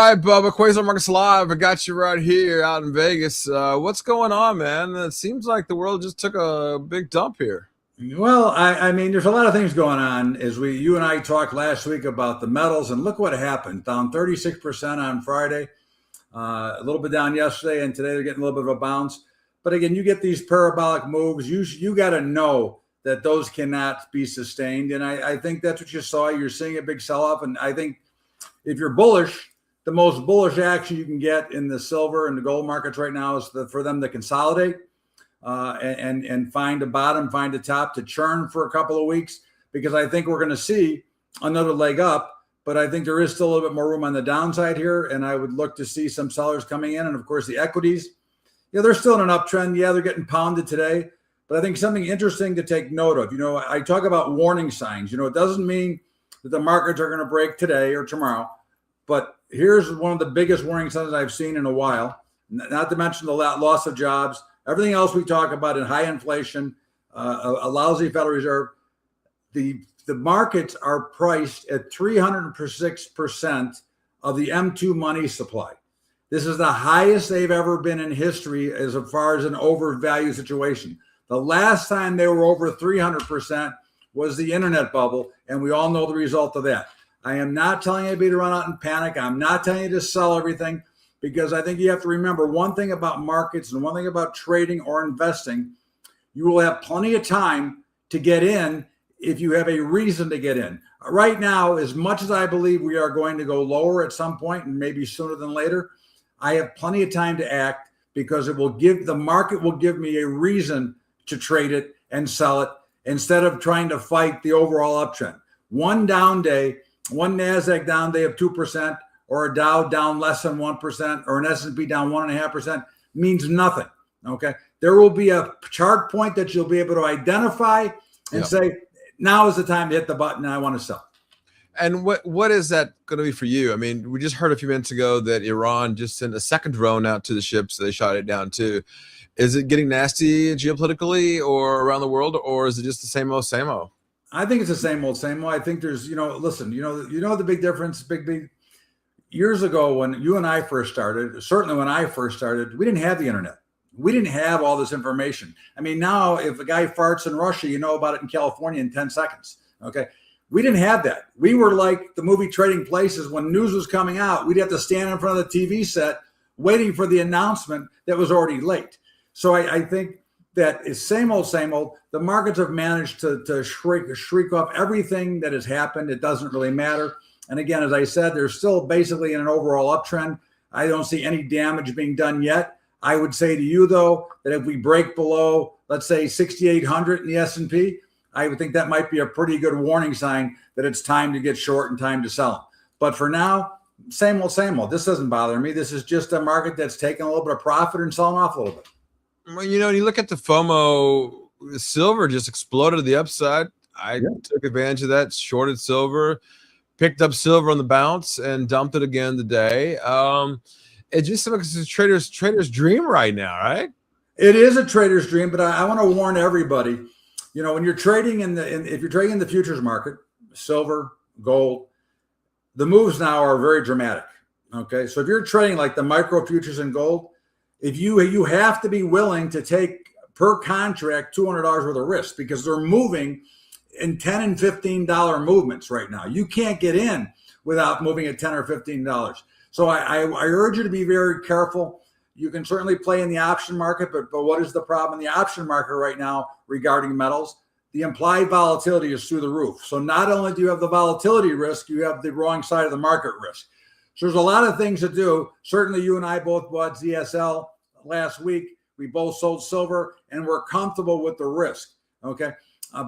right, Bubba. Quasar Markets Live. I got you right here out in Vegas. What's going on, man? It seems like the world just took a big dump here. Well, I mean, there's a lot of things going on. As you and I talked last week about the metals, and look what happened. Down 36% on Friday, a little bit down yesterday, and today they're getting a little bit of a bounce. But again, you get these parabolic moves. You got to know that those cannot be sustained, and I think that's what you saw. You're seeing a big sell-off, and I think if you're bullish, the most bullish action you can get in the silver and the gold markets right now is for them to consolidate. And find a bottom, find a top to churn for a couple of weeks, because I think we're going to see another leg up. But I think there is still a little bit more room on the downside here, and I would look to see some sellers coming in. And of course, the equities, they're still in an uptrend. Yeah, they're getting pounded today, but I think something interesting to take note of. I talk about warning signs. It doesn't mean that the markets are going to break today or tomorrow, but here's one of the biggest warning signs I've seen in a while. Not to mention the loss of jobs. Everything else we talk about in high inflation, a lousy Federal Reserve, the markets are priced at 306% of the M2 money supply. This is the highest they've ever been in history as far as an overvalued situation. The last time they were over 300% was the internet bubble, and we all know the result of that. I am not telling anybody to run out and panic. I'm not telling you to sell everything. Because I think you have to remember one thing about markets and one thing about trading or investing. You will have plenty of time to get in if you have a reason to get in. Right now, as much as I believe we are going to go lower at some point, and maybe sooner than later, I have plenty of time to act, because the market will give me a reason to trade it and sell it, instead of trying to fight the overall uptrend. One down day, one NASDAQ down day of 2%, or a Dow down less than 1%, or an S&P down 1.5% means nothing. Okay. There will be a chart point that you'll be able to identify and say, now is the time to hit the button. I want to sell. And what is that going to be for you? I mean, we just heard a few minutes ago that Iran just sent a second drone out to the ship, so they shot it down too. Is it getting nasty geopolitically or around the world, or is it just the same old, same old? I think it's the same old, same old. I think there's, listen, the big difference, big years ago when you and I first started, certainly when I first started, we didn't have the internet. We didn't have all this information. I mean, now if a guy farts in Russia, you know about it in California in 10 seconds. Okay. We didn't have that. We were like the movie Trading Places. When news was coming out, we'd have to stand in front of the TV set waiting for the announcement that was already late. So I think that is same old, same old. The markets have managed to shriek off everything that has happened. It doesn't really matter. And again, as I said, they're still basically in an overall uptrend. I don't see any damage being done yet. I would say to you, though, that if we break below, let's say 6,800 in the S&P, I would think that might be a pretty good warning sign that it's time to get short and time to sell them. But for now, same old, same old. This doesn't bother me. This is just a market that's taking a little bit of profit and selling off a little bit. Well, you look at the FOMO, silver just exploded to the upside. I took advantage of that, shorted silver. Picked up silver on the bounce and dumped it again today. It just looks like a trader's dream right now, right? It is a trader's dream, but I want to warn everybody. When you're trading if you're trading in the futures market, silver, gold, the moves now are very dramatic. Okay, so if you're trading like the micro futures in gold, if you have to be willing to take per contract $200 worth of risk, because they're moving in $10 and $15 movements right now. You can't get in without moving at $10 or $15. So I urge you to be very careful. You can certainly play in the option market, but what is the problem in the option market right now regarding metals? The implied volatility is through the roof. So not only do you have the volatility risk, you have the wrong side of the market risk. So there's a lot of things to do. Certainly you and I both bought ZSL last week. We both sold silver, and we're comfortable with the risk. Okay.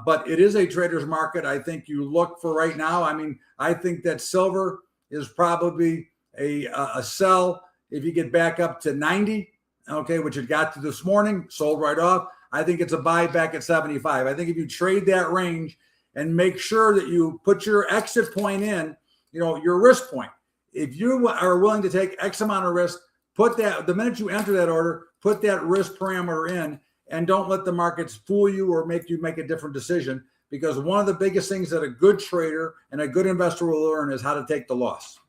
But it is a trader's market. I think you look for right now. I mean, I think that silver is probably a sell if you get back up to 90, okay, which it got to this morning, sold right off. I think it's a buy back at 75. I think if you trade that range and make sure that you put your exit point in, your risk point. If you are willing to take X amount of risk, put that, the minute you enter that order, put that risk parameter in, and don't let the markets fool you or make you make a different decision, because one of the biggest things that a good trader and a good investor will learn is how to take the loss.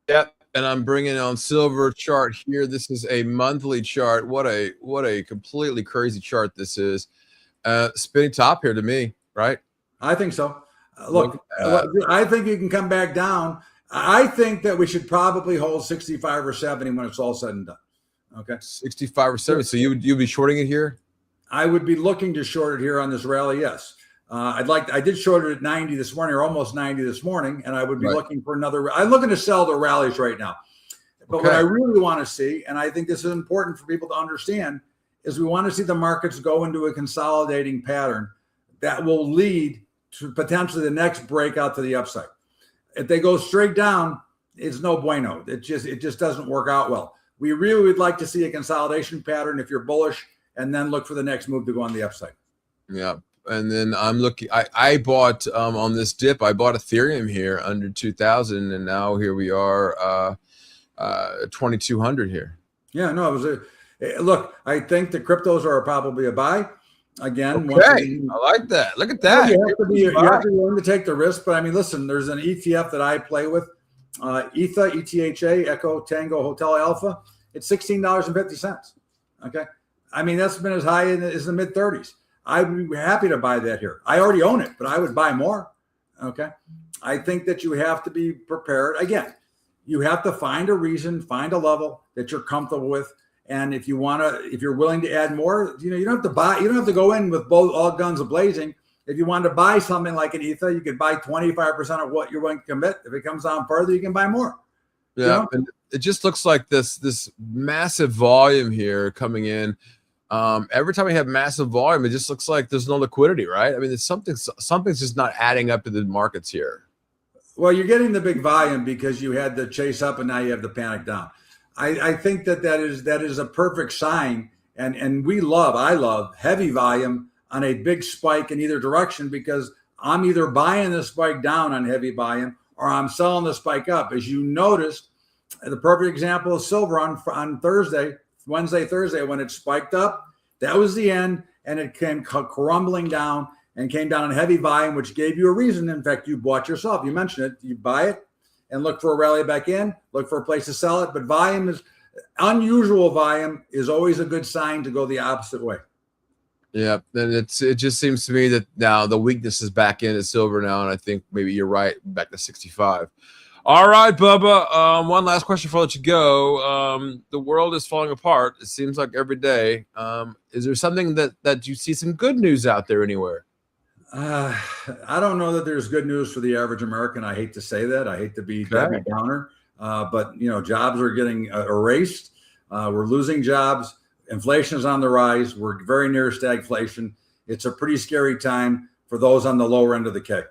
Yeah, and I'm bringing on silver chart here. This is a monthly chart. What a completely crazy chart this is. Spinning top here to me, right? I think so. Look, I think you can come back down. I think that we should probably hold 65 or 70 when it's all said and done. Okay, 65 or 70. So you'd be shorting it here? I would be looking to short it here on this rally. Yes, I did short it at 90 this morning, or almost 90 this morning, and I would be looking for another. I'm looking to sell the rallies right now. But what I really want to see, and I think this is important for people to understand, is we want to see the markets go into a consolidating pattern that will lead to potentially the next breakout to the upside. If they go straight down, it's no bueno. It just doesn't work out well. We really would like to see a consolidation pattern if you're bullish, and then look for the next move to go on the upside. Yeah. And then I'm looking, I bought on this dip, I bought Ethereum here under 2,000, and now here we are 2,200 here. Yeah, no, it was look, I think the cryptos are probably a buy. Again, okay. I like that. Look at that. You have to be willing to take the risk. But I mean, listen, there's an ETF that I play with, ETHA, ETHA, Echo Tango Hotel Alpha. It's $16.50. Okay. I mean, that's been as high as the mid 30s. I'd be happy to buy that here. I already own it, but I would buy more. Okay. I think that you have to be prepared. Again, you have to find a reason, find a level that you're comfortable with. And if you're willing to add more, you don't have to buy, you don't have to go in with all guns blazing. If you want to buy something like an ETHA, you could buy 25% of what you're willing to commit. If it comes down further, you can buy more. Yeah. And it just looks like this massive volume here coming in. Every time we have massive volume, it just looks like there's no liquidity, right? I mean, something's just not adding up to the markets here. Well, you're getting the big volume because you had the chase up and now you have the panic down. I think that is a perfect sign. And I love heavy volume on a big spike in either direction, because I'm either buying the spike down on heavy volume or I'm selling the spike up. As you noticed, the perfect example is silver on Wednesday, Thursday, when it spiked up, that was the end, and it came crumbling down and came down in heavy volume, which gave you a reason. In fact, you bought yourself. You mentioned it. You buy it and look for a rally back in, look for a place to sell it. But unusual volume is always a good sign to go the opposite way. Yeah, and it just seems to me that now the weakness is back into silver now, and I think maybe you're right, back to 65. All right, Bubba. One last question before I let you go. The world is falling apart. It seems like every day. Is there something that you see some good news out there anywhere? I don't know that there's good news for the average American. I hate to say that. I hate to be Debbie Downer. But jobs are getting erased. We're losing jobs. Inflation is on the rise. We're very near stagflation. It's a pretty scary time for those on the lower end of the K.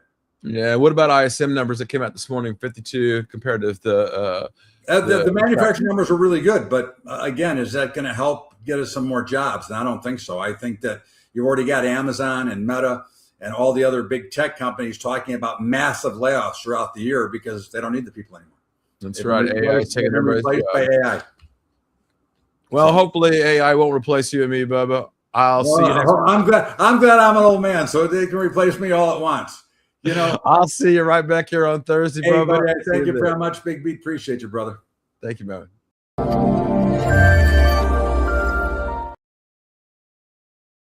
Yeah. What about ISM numbers that came out this morning? 52 compared to the manufacturing numbers are really good. But again, is that going to help get us some more jobs? And I don't think so. I think that you've already got Amazon and Meta and all the other big tech companies talking about massive layoffs throughout the year because they don't need the people anymore. That's right. AI is taking everybody's job. By AI. Well, hopefully AI won't replace you and me, Bubba. I'll see you next week. I'm glad I'm an old man, so they can replace me all at once. I'll see you right back here on Thursday, Bubba. Thank you very much, Big Beat. Appreciate you, brother. Thank you, man.